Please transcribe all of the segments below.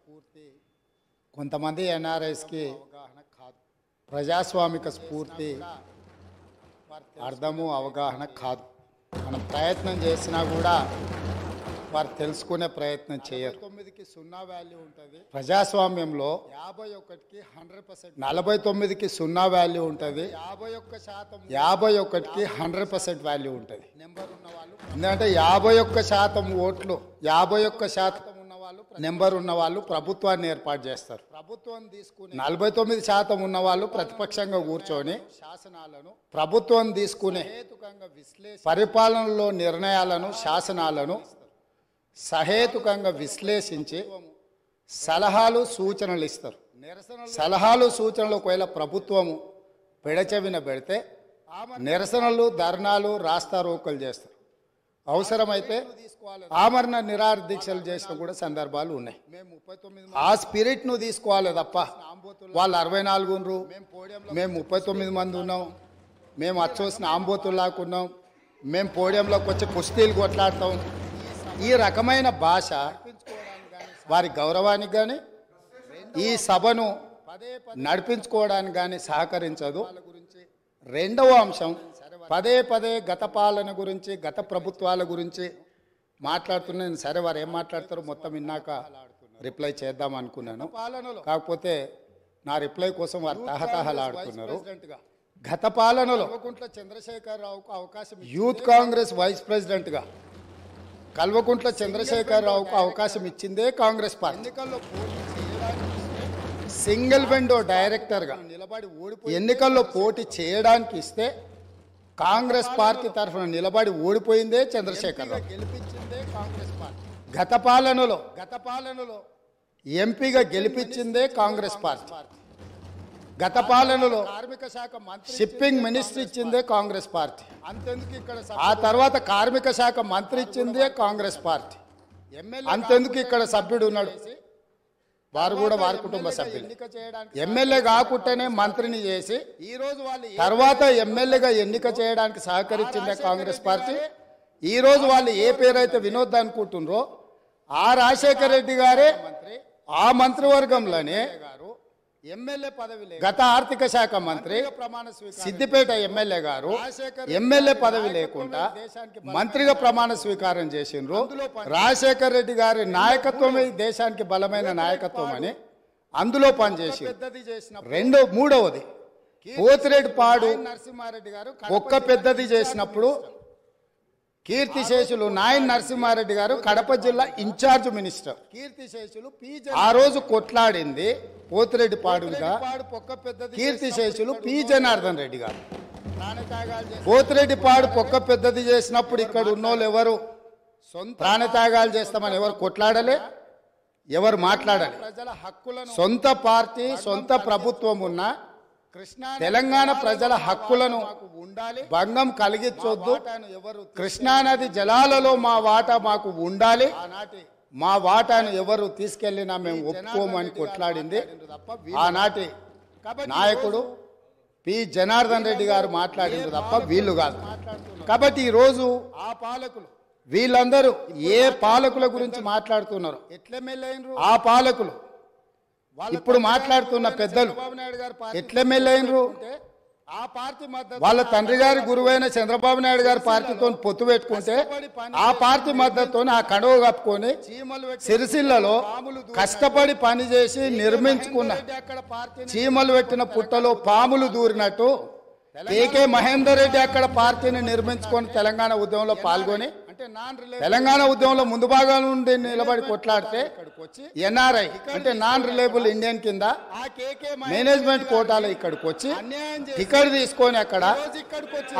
స్ఫూర్తి కొంతమంది ఎన్ఆర్ఐస్కి ప్రజాస్వామిక స్ఫూర్తి అర్థము అవగాహన కాదు. మనం ప్రయత్నం చేసినా కూడా వారు తెలుసుకునే ప్రయత్నం చేయరు. 49కి 0 వాల్యూ ఉంటుంది ప్రజాస్వామ్యంలో, 51కి 100%, 49కి 0 వాల్యూ ఉంటుంది, 51కి 100% వాల్యూ ఉంటుంది. నెంబర్ ఉన్న వాళ్ళు ఎందుకంటే 51% ఓట్లు, 51% నెంబర్ ఉన్న వాళ్ళు ప్రభుత్వాన్ని ఏర్పాటు చేస్తారు. ప్రభుత్వం తీసుకుని 49% ఉన్న వాళ్ళు ప్రతిపక్షంగా కూర్చొని శాసనాలను, ప్రభుత్వం తీసుకునే పరిపాలనలో నిర్ణయాలను, శాసనాలను సహేతుకంగా విశ్లేషించి సలహాలు సూచనలు ఇస్తారు. సలహాలు సూచనలు ఒకవేళ ప్రభుత్వము పెడచెవిన పెడితే నిరసనలు, ధర్నాలు, రాస్తారోకలు చేస్తారు. అవసరమైతే ఆమరణ నిరాహార దీక్షలు చేసిన కూడా సందర్భాలు ఉన్నాయి. ఆ స్పిరిట్ను తీసుకోవాలి తప్ప వాళ్ళు 64 ఉన్నారు, మేము 39 మంది ఉన్నాం, మేము అచ్చోసిన ఆంబోతుల్లాకున్నాం, మేము పోడియంలోకి వచ్చి కుస్తీలు కొట్లాడతాం, ఈ రకమైన భాష వారి గౌరవానికి కానీ ఈ సభను నడిపించుకోవడానికి కానీ సహకరించదు. రెండవ అంశం, పదే పదే గత పాలన గురించి, గత ప్రభుత్వాల గురించి మాట్లాడుతున్నాను. సరే, వారు ఏం మాట్లాడతారో మొత్తం విన్నాక రిప్లై చేద్దాం అనుకున్నాను. కాకపోతే నా రిప్లై కోసం వారు తహతహలాడుతున్నారు. గత పాలనలో చంద్రశేఖరరావుకు అవకాశం, యూత్ కాంగ్రెస్ వైస్ ప్రెసిడెంట్గా కల్వకుంట్ల చంద్రశేఖరరావుకు అవకాశం ఇచ్చిందే కాంగ్రెస్ పార్టీ. సింగిల్ విండో డైరెక్టర్గా ఎన్నికల్లో పోటీ చేయడానికి ఇస్తే కాంగ్రెస్ పార్టీ తరఫున నిలబడి ఓడిపోయిందే చంద్రశేఖరరావు. గెలిపించిందే కాంగ్రెస్ పార్టీ. గత పాలనలో ఎంపీగా గెలిపించిందే కాంగ్రెస్ పార్టీ. గత పాలనలో కార్మిక శాఖ మంత్రి, షిప్పింగ్ మినిస్టర్ ఇచ్చిందే కాంగ్రెస్ పార్టీ. అంతెందుకు ఇక్కడ ఆ తర్వాత కార్మిక శాఖ మంత్రి ఇచ్చిందే కాంగ్రెస్ పార్టీ. అంతెందుకు ఇక్కడ సభ్యుడు ఉన్నాడు, వారు కూడా వారి కుటుంబ సభ్యులు. ఎమ్మెల్యే కాకుండానే మంత్రిని చేసి ఈ రోజు వాళ్ళు తర్వాత ఎమ్మెల్యేగా ఎన్నిక చేయడానికి సహకరించిందే కాంగ్రెస్ పార్టీ. ఈ రోజు వాళ్ళు ఏ పేరైతే వినోద్ అనుకుంటున్నారో ఆ రాజశేఖర రెడ్డి గారే ఆ మంత్రివర్గంలోనే ఎమ్మెల్యే పదవి, గత ఆర్థిక శాఖ మంత్రి సిద్దిపేట ఎమ్మెల్యే గారు ఎమ్మెల్యే పదవి లేకుండా మంత్రిగా ప్రమాణ స్వీకారం చేసిండ్రు. రాజశేఖర రెడ్డి గారి నాయకత్వమే దేశానికి బలమైన నాయకత్వం అని అందులో పనిచేసి, మూడవది పోతిరెడ్డి పాడు నరసింహారెడ్డి గారు ఒక్క పెద్దది చేసినప్పుడు కీర్తిశేషులు నాయన్ నరసింహారెడ్డి గారు కడప జిల్లా ఇన్ఛార్జ్ మినిస్టర్. కీర్తిశేషులు ఆ రోజు కొట్లాడింది పోతిరెడ్డి పాడుగా, కీర్తిశేషులు పి జనార్దన్ రెడ్డి గారు. పోతిరెడ్డి పాడు పొక్క పెద్దది చేసినప్పుడు ఇక్కడ ఉన్నోళ్ళు ఎవరు ప్రాణత్యాగాలు చేస్తామని ఎవరు కొట్లాడలే, ఎవరు మాట్లాడాలి. ప్రజల హక్కులను, సొంత పార్టీ, సొంత ప్రభుత్వం ఉన్న తెలంగాణ ప్రజల హక్కులను భంగం కలిగించొద్దు, కృష్ణానది జలాలలో మా వాటా మాకు ఉండాలి, మా వాటాను ఎవరు తీసుకెళ్లినా మేము ఒప్పుకోమని కొట్లాడింది ఆనాటి నాయకుడు పి జనార్దన్ రెడ్డి గారు మాట్లాడింది తప్ప వీళ్ళు కాదు. కాబట్టి ఈరోజు ఆ పాలకులు వీళ్ళందరూ ఏ పాలకుల గురించి మాట్లాడుతున్నారు, ఆ పాలకులు ఇప్పుడు మాట్లాడుతున్న పెద్దలు ఎట్లెమ్మెల్యే అయినరు, వాళ్ళ తండ్రి గారి గురువైన చంద్రబాబు నాయుడు గారి పార్టీతో పొత్తు పెట్టుకుంటే ఆ పార్టీ మద్దతుతో ఆ కడవ కప్పుకొని సిరిసిల్లలో కష్టపడి పనిచేసి నిర్మించుకున్న చీమలు పెట్టిన పుట్టలో పాములు దూరినట్టు కేకే మహేందర్ రెడ్డి అక్కడ పార్టీని నిర్మించుకొని తెలంగాణ ఉద్యమంలో పాల్గొని తెలంగాణ ఉద్యమంలో ముందు భాగం నుండి నిలబడి కొట్లాడితే ఎన్ఆర్ఐ అంటే నాన్ రిలయబుల్ ఇండియన్ కింద మేనేజ్మెంట్ కోటాలో ఇక్కడికి వచ్చి టికెట్ తీసుకొని అక్కడ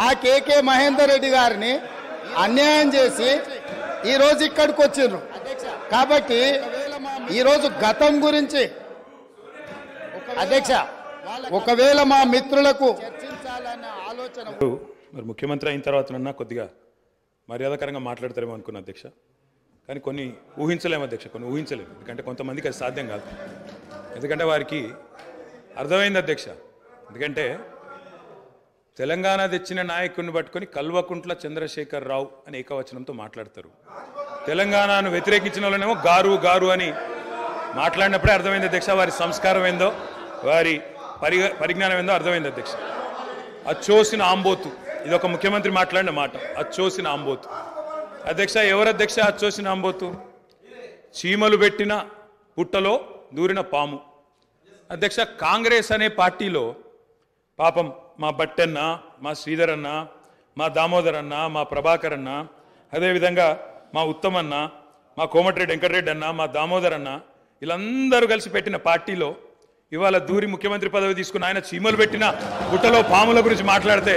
ఆ కేకే మహేందర్ రెడ్డి గారిని అన్యాయం చేసి ఈ రోజు ఇక్కడికి వచ్చిండ్రు. కాబట్టి ఈరోజు గతం గురించి అధ్యక్ష ఒకవేళ మా మిత్రులకు ఆలోచన, మరి ముఖ్యమంత్రి అయిన తర్వాత కొద్దిగా మర్యాదకరంగా మాట్లాడతారేమో అనుకున్నా అధ్యక్ష, కానీ కొన్ని ఊహించలేము అధ్యక్ష, కొన్ని ఊహించలేము. ఎందుకంటే కొంతమందికి అది సాధ్యం కాదు, ఎందుకంటే వారికి అర్థమైంది అధ్యక్ష. ఎందుకంటే తెలంగాణ తెచ్చిన నాయకుడిని పట్టుకొని కల్వకుంట్ల చంద్రశేఖరరావు అని ఏకవచనంతో మాట్లాడతారు. తెలంగాణను వ్యతిరేకించిన వాళ్ళనేమో గారు గారు అని మాట్లాడినప్పుడే అర్థమైంది అధ్యక్ష వారి సంస్కారం ఏందో వారి పరిజ్ఞానం ఏందో అర్థమైంది అధ్యక్ష. అచ్చోసిన ఆంబోతు, ఇది ఒక ముఖ్యమంత్రి మాట్లాడిన మాట. అచ్చోసిన ఆంబోతు అధ్యక్ష. ఎవరు అధ్యక్ష అచ్చోసిన ఆంబోతు? చీమలు పెట్టిన పుట్టలో దూరిన పాము అధ్యక్ష. కాంగ్రెస్ అనే పార్టీలో పాపం మా బట్టన్న, మా శ్రీధర్ అన్న, మా దామోదర్ అన్న, మా ప్రభాకర్ అన్న, అదేవిధంగా మా ఉత్తమన్న, మా కోమటిరెడ్డి వెంకటరెడ్డి అన్న, మా దామోదర్ అన్న, వీళ్ళందరూ కలిసి పెట్టిన పార్టీలో ఇవాళ దూరి ముఖ్యమంత్రి పదవి తీసుకుని ఆయన చీమలు పెట్టిన గుట్టలో పాముల గురించి మాట్లాడితే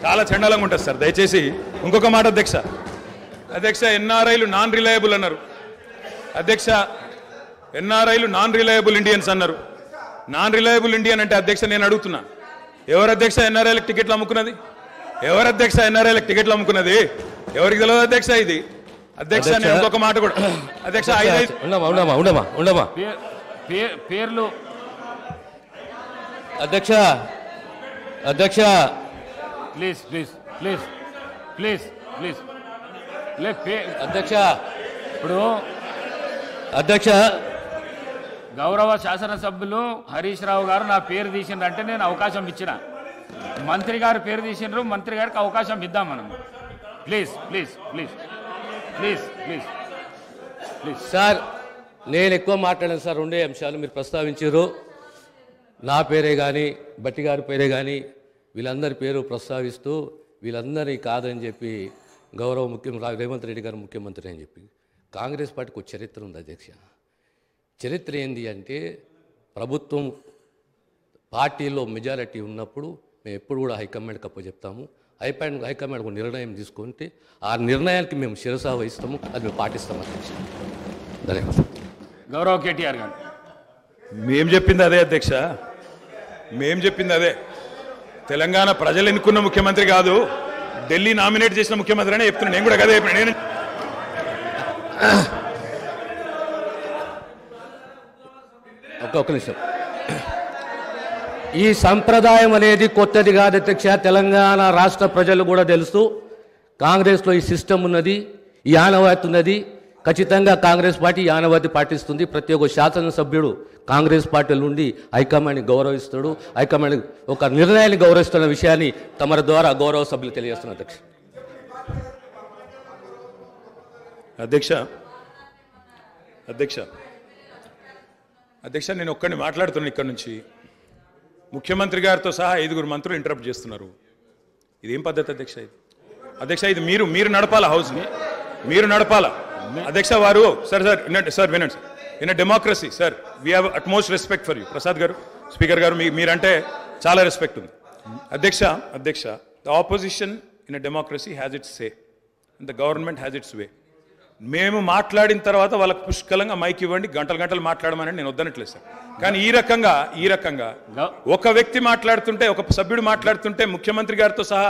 చాలా చండాలంగా ఉంటుంది సార్. దయచేసి ఇంకొక మాట అధ్యక్ష. అధ్యక్ష ఎన్ఆర్ఐలు నాన్ రిలయబుల్ అన్నారు అధ్యక్ష. ఎన్ఆర్ఐలు నాన్ రిలయబుల్ ఇండియన్స్ అన్నారు. నాన్ రిలయబుల్ ఇండియన్ అంటే అధ్యక్ష నేను అడుగుతున్నా, ఎవరు అధ్యక్ష ఎన్ఆర్ఐలకు టికెట్లు అమ్ముకున్నది? ఎవరు అధ్యక్ష ఎన్ఆర్ఐలకు టికెట్లు అమ్ముకున్నది? ఎవరికి తెలియదు అధ్యక్ష ఇది? అధ్యక్ష నేను ఇంకొక మాట కూడా అధ్యక్ష పేర్లు అధ్యక్ష అధ్యక్ష please please please please please అధ్యక్ష ఇప్పుడు అధ్యక్ష గౌరవ శాసనసభ్యులు హరీష్ రావు గారు నా పేరు తీసిండ్రంటే నేను అవకాశం ఇచ్చిన. మంత్రి గారు పేరు తీసిండ్రు, మంత్రి గారికి అవకాశం ఇద్దాం మనం. Please please please please please please sir, నేను ఎక్కువ మాట్లాడాను సార్. రెండే అంశాలు మీరు ప్రస్తావించారు. నా పేరే కానీ బట్టి గారి పేరే కానీ వీళ్ళందరి పేరు ప్రస్తావిస్తూ వీళ్ళందరినీ కాదని చెప్పి గౌరవ ముఖ్యమంత్రి రేవంత్ రెడ్డి గారు ముఖ్యమంత్రి అని చెప్పి కాంగ్రెస్ పార్టీకి ఒక చరిత్ర ఉంది అధ్యక్ష. చరిత్ర ఏంది అంటే ప్రభుత్వం పార్టీలో మెజారిటీ ఉన్నప్పుడు మేము ఎప్పుడు కూడా హైకమాండ్కి అప్పచెప్తాము. హైకమాండ్ ఒక నిర్ణయం తీసుకుంటే ఆ నిర్ణయానికి మేము శిరసా వహిస్తాము, అది మేము పాటిస్తాము అధ్యక్ష. ధన్యవాదాలు. గౌరవ కేటీఆర్ గారు మేం చెప్పింది అదే అధ్యక్ష, మేం చెప్పింది అదే. తెలంగాణ ప్రజలు ఎన్నుకున్న ముఖ్యమంత్రి కాదు, ఢిల్లీ నామినేట్ చేసిన ముఖ్యమంత్రి అనే చెప్తున్నాను. నేను కూడా అదే చెప్పిన. నేను ఒక్క నిమిషం. ఈ సంప్రదాయం అనేది కొత్తది కాదు అధ్యక్ష. తెలంగాణ రాష్ట్ర ప్రజలు కూడా తెలుసు. కాంగ్రెస్లో ఈ సిస్టమ్ ఉన్నది, ఈ ఆనవాయితీ ఉన్నది. ఖచ్చితంగా కాంగ్రెస్ పార్టీ ఈ ఆనవాయితీ పాటిస్తుంది. ప్రతి ఒక్క శాసనసభ్యుడు కాంగ్రెస్ పార్టీ నుండి హైకమాండ్ని గౌరవిస్తాడు, హైకమాండ్ ఒక నిర్ణయాన్ని గౌరవిస్తున్న విషయాన్ని తమ ద్వారా గౌరవ సభ్యులు తెలియజేస్తున్నారు అధ్యక్ష. అధ్యక్ష అధ్యక్ష అధ్యక్ష నేను ఒక్కడిని మాట్లాడుతున్నాను ఇక్కడ నుంచి. ముఖ్యమంత్రి గారితో సహా 5 మంత్రులు ఇంటరప్ట్ చేస్తున్నారు. ఇదేం పద్ధతి అధ్యక్ష? ఇది అధ్యక్ష ఇది మీరు నడపాలా, హౌస్ని మీరు నడపాలా అధ్యక్ష. వారు సార్ వినండి. In a democracy sir we have utmost respect for you. Prasad గారు, స్పీకర్ గారు, మీరంటే చాలా రెస్పెక్ట్ ఉంది అధ్యక్ష. The opposition in a democracy has its say and the government has its way. మేము మాట్లాడిన తర్వాత వాళ్ళకి పుష్కలంగా మైక్ ఇవ్వండి, గంటలు మాట్లాడమని నేను వద్దనట్లేదు సార్. కానీ ఈ రకంగా ఒక వ్యక్తి మాట్లాడుతుంటే, ఒక సభ్యుడు మాట్లాడుతుంటే ముఖ్యమంత్రి గారితో సహా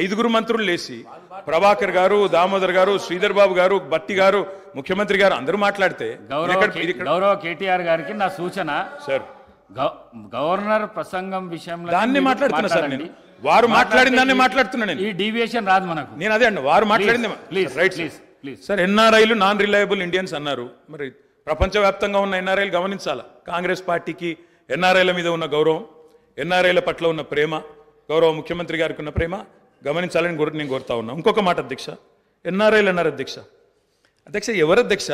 5 మంత్రులు లేచి ప్రభాకర్ గారు, దామోదర్ గారు, శ్రీధర్ బాబు గారు, బట్టి గారు, ముఖ్యమంత్రి గారు అందరూ మాట్లాడితే గౌరవ కేటీఆర్ గారికి నా సూచన సార్, గవర్నర్ ప్రసంగం విషయంలో దాన్ని మాట్లాడుతున్నా సార్. నేను వారు మాట్లాడిన దాన్ని మాట్లాడుతున్నా. నేను ఈ డీవియేషన్ రాదు మనకు. నేను అదే అండి, వారు మాట్లాడింది రైట్ సార్. ఎన్ఆర్ఐలు నాన్ రిలయబుల్ ఇండియన్స్ అన్నారు. మరి ప్రపంచవ్యాప్తంగా ఉన్న ఎన్ఆర్ఐలు గమనించాలా. కాంగ్రెస్ పార్టీకి ఎన్ఆర్ఐల మీద ఉన్న గౌరవం, ఎన్ఆర్ఐల పట్ల ఉన్న ప్రేమ, గౌరవ ముఖ్యమంత్రి గారికి ఉన్న ప్రేమ గమనించాలని నేను కోరుతా ఉన్నా. ఇంకొక మాట అధ్యక్ష, ఎన్ఆర్ఐలు అన్నారు అధ్యక్ష. ఎవరు అధ్యక్ష?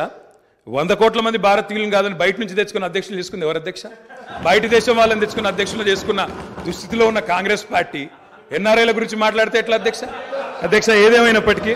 100 కోట్ల మంది భారతీయులను కాదని బయట నుంచి తెచ్చుకున్న అధ్యక్షులు చేసుకుంది ఎవరు అధ్యక్ష? బయట దేశం వాళ్ళని తెచ్చుకున్న అధ్యక్షులు చేసుకున్న దుస్థితిలో ఉన్న కాంగ్రెస్ పార్టీ ఎన్ఆర్ఐల గురించి మాట్లాడితే ఎట్లా అధ్యక్ష? ఏదేమైనప్పటికీ